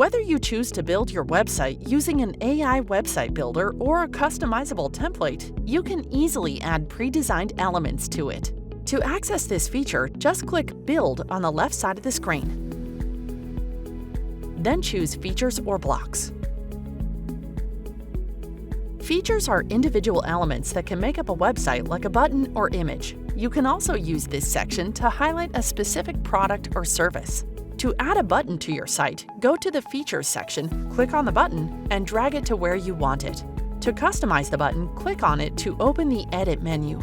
Whether you choose to build your website using an AI website builder or a customizable template, you can easily add pre-designed elements to it. To access this feature, just click Build on the left side of the screen. Then choose Features or Blocks. Features are individual elements that can make up a website like a button or image. You can also use this section to highlight a specific product or service. To add a button to your site, go to the Features section, click on the button, and drag it to where you want it. To customize the button, click on it to open the Edit menu.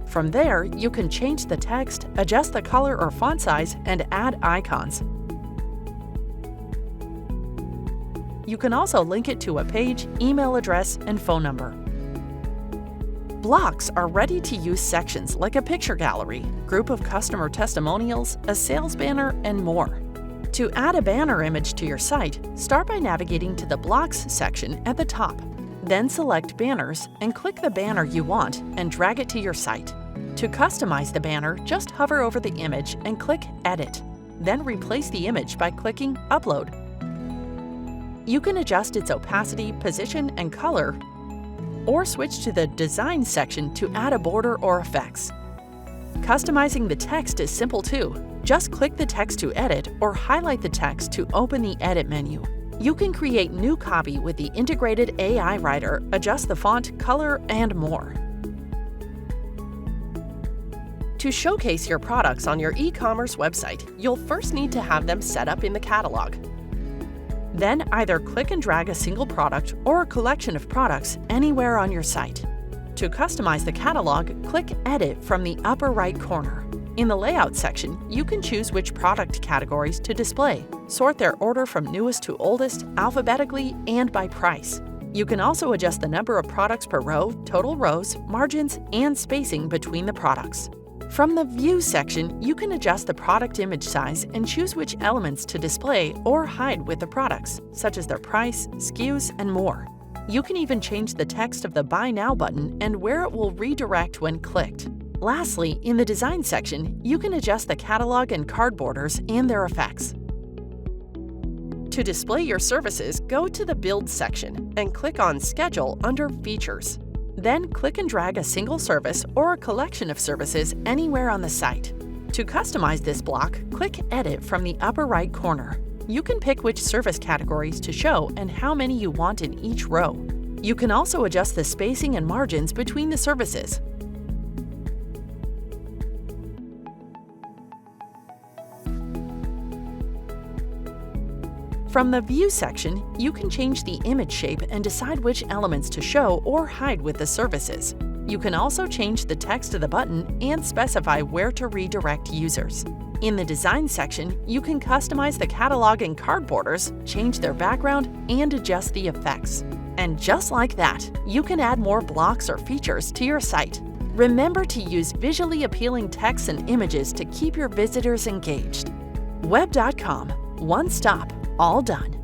From there, you can change the text, adjust the color or font size, and add icons. You can also link it to a page, email address, and phone number. Blocks are ready-to-use sections like a picture gallery, group of customer testimonials, a sales banner, and more. To add a banner image to your site, start by navigating to the Blocks section at the top. Then select Banners and click the banner you want and drag it to your site. To customize the banner, just hover over the image and click Edit. Then replace the image by clicking Upload. You can adjust its opacity, position, and color, or switch to the Design section to add a border or effects. Customizing the text is simple too. Just click the text to edit or highlight the text to open the Edit menu. You can create new copy with the integrated AI writer, adjust the font, color, and more. To showcase your products on your e-commerce website, you'll first need to have them set up in the catalog. Then either click and drag a single product or a collection of products anywhere on your site. To customize the catalog, click Edit from the upper right corner. In the Layout section, you can choose which product categories to display, sort their order from newest to oldest, alphabetically, and by price. You can also adjust the number of products per row, total rows, margins, and spacing between the products. From the View section, you can adjust the product image size and choose which elements to display or hide with the products, such as their price, SKUs, and more. You can even change the text of the Buy Now button and where it will redirect when clicked. Lastly, in the Design section, you can adjust the catalog and card borders and their effects. To display your services, go to the Build section and click on Schedule under Features. Then click and drag a single service or a collection of services anywhere on the site. To customize this block, click Edit from the upper right corner. You can pick which service categories to show and how many you want in each row. You can also adjust the spacing and margins between the services. From the View section, you can change the image shape and decide which elements to show or hide with the services. You can also change the text of the button and specify where to redirect users. In the Design section, you can customize the catalog and card borders, change their background, and adjust the effects. And just like that, you can add more blocks or features to your site. Remember to use visually appealing text and images to keep your visitors engaged. Web.com, one stop, all done.